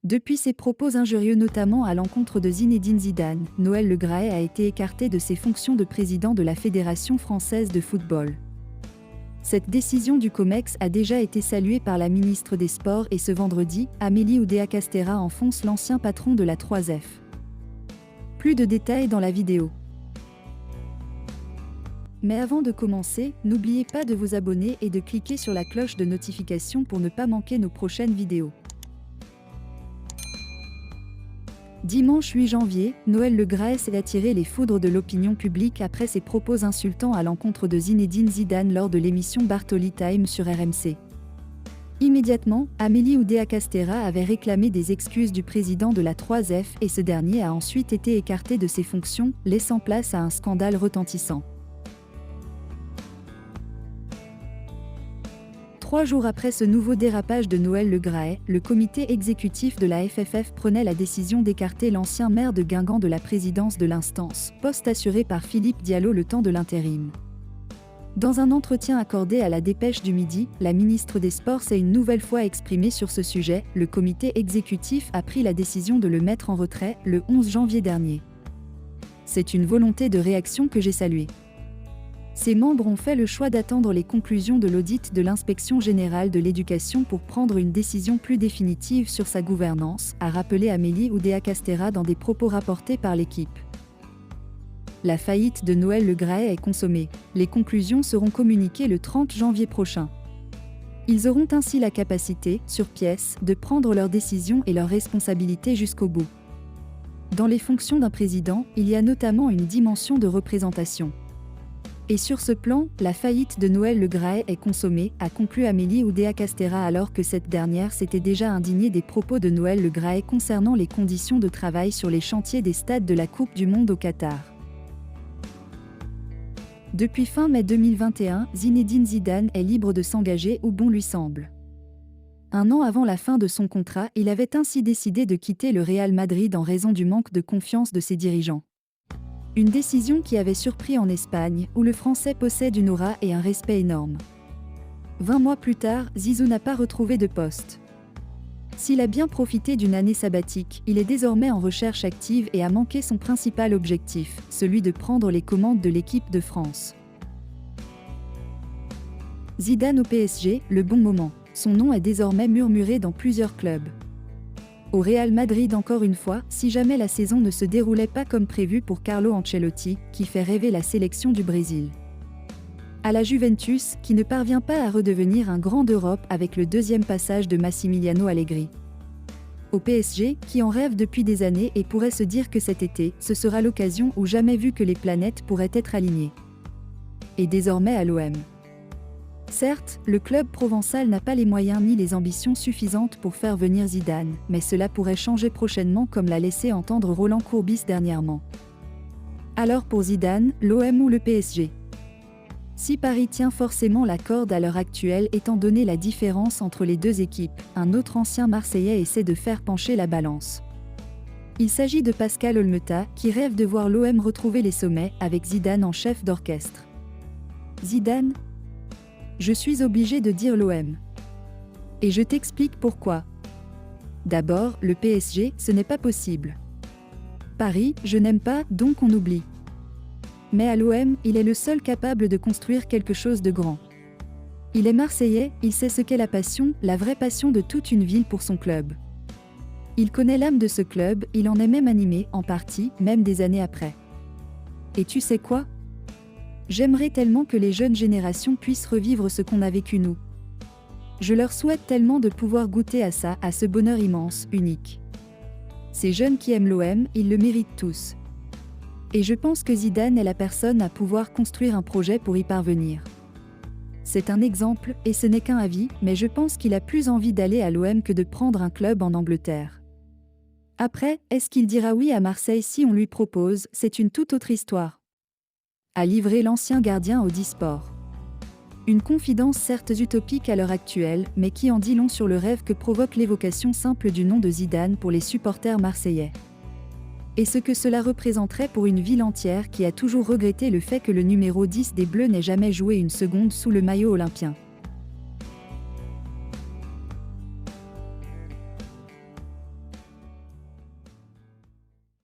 Depuis ses propos injurieux notamment à l'encontre de Zinedine Zidane, Noël Le Graët a été écarté de ses fonctions de président de la Fédération française de football. Cette décision du COMEX a déjà été saluée par la ministre des Sports et ce vendredi, Amélie Oudéa-Castéra enfonce l'ancien patron de la 3F. Plus de détails dans la vidéo. Mais avant de commencer, n'oubliez pas de vous abonner et de cliquer sur la cloche de notification pour ne pas manquer nos prochaines vidéos. Dimanche 8 janvier, Noël Le Graët s'est attiré les foudres de l'opinion publique après ses propos insultants à l'encontre de Zinedine Zidane lors de l'émission Bartoli Time sur RMC. Immédiatement, Amélie Oudéa-Castéra avait réclamé des excuses du président de la 3F et ce dernier a ensuite été écarté de ses fonctions, laissant place à un scandale retentissant. 3 jours après ce nouveau dérapage de Noël Le Graët, le comité exécutif de la FFF prenait la décision d'écarter l'ancien maire de Guingamp de la présidence de l'instance, poste assuré par Philippe Diallo le temps de l'intérim. Dans un entretien accordé à la Dépêche du Midi, la ministre des Sports s'est une nouvelle fois exprimée sur ce sujet. Le comité exécutif a pris la décision de le mettre en retrait le 11 janvier dernier. C'est une volonté de réaction que j'ai saluée. Ses membres ont fait le choix d'attendre les conclusions de l'audit de l'Inspection générale de l'éducation pour prendre une décision plus définitive sur sa gouvernance, a rappelé Amélie Oudéa-Castéra dans des propos rapportés par l'équipe. La faillite de Noël Le Graët est consommée. Les conclusions seront communiquées le 30 janvier prochain. Ils auront ainsi la capacité, sur pièce, de prendre leurs décisions et leurs responsabilités jusqu'au bout. Dans les fonctions d'un président, il y a notamment une dimension de représentation. Et sur ce plan, la faillite de Noël Le Graët est consommée, a conclu Amélie Oudéa-Castéra alors que cette dernière s'était déjà indignée des propos de Noël Le Graët concernant les conditions de travail sur les chantiers des stades de la Coupe du Monde au Qatar. Depuis fin mai 2021, Zinedine Zidane est libre de s'engager où bon lui semble. Un an avant la fin de son contrat, il avait ainsi décidé de quitter le Real Madrid en raison du manque de confiance de ses dirigeants. Une décision qui avait surpris en Espagne, où le Français possède une aura et un respect énorme. 20 mois plus tard, Zizou n'a pas retrouvé de poste. S'il a bien profité d'une année sabbatique, il est désormais en recherche active et a manqué son principal objectif, celui de prendre les commandes de l'équipe de France. Zidane au PSG, le bon moment. Son nom est désormais murmuré dans plusieurs clubs. Au Real Madrid encore une fois, si jamais la saison ne se déroulait pas comme prévu pour Carlo Ancelotti, qui fait rêver la sélection du Brésil. À la Juventus, qui ne parvient pas à redevenir un grand d'Europe avec le deuxième passage de Massimiliano Allegri. Au PSG, qui en rêve depuis des années et pourrait se dire que cet été, ce sera l'occasion ou jamais vu que les planètes pourraient être alignées. Et désormais à l'OM. Certes, le club provençal n'a pas les moyens ni les ambitions suffisantes pour faire venir Zidane, mais cela pourrait changer prochainement comme l'a laissé entendre Roland Courbis dernièrement. Alors pour Zidane, l'OM ou le PSG? Si Paris tient forcément la corde à l'heure actuelle étant donné la différence entre les deux équipes, un autre ancien Marseillais essaie de faire pencher la balance. Il s'agit de Pascal Olmeta, qui rêve de voir l'OM retrouver les sommets avec Zidane en chef d'orchestre. Zidane? Je suis obligé de dire l'OM. Et je t'explique pourquoi. D'abord, le PSG, ce n'est pas possible. Paris, je n'aime pas, donc on oublie. Mais à l'OM, il est le seul capable de construire quelque chose de grand. Il est Marseillais, il sait ce qu'est la passion, la vraie passion de toute une ville pour son club. Il connaît l'âme de ce club, il en est même animé, en partie, même des années après. Et tu sais quoi ? J'aimerais tellement que les jeunes générations puissent revivre ce qu'on a vécu nous. Je leur souhaite tellement de pouvoir goûter à ça, à ce bonheur immense, unique. Ces jeunes qui aiment l'OM, ils le méritent tous. Et je pense que Zidane est la personne à pouvoir construire un projet pour y parvenir. C'est un exemple, et ce n'est qu'un avis, mais je pense qu'il a plus envie d'aller à l'OM que de prendre un club en Angleterre. Après, est-ce qu'il dira oui à Marseille si on lui propose, c'est une toute autre histoire. A livré l'ancien gardien au Disport. Une confidence certes utopique à l'heure actuelle, mais qui en dit long sur le rêve que provoque l'évocation simple du nom de Zidane pour les supporters marseillais. Et ce que cela représenterait pour une ville entière qui a toujours regretté le fait que le numéro 10 des Bleus n'ait jamais joué une seconde sous le maillot olympien.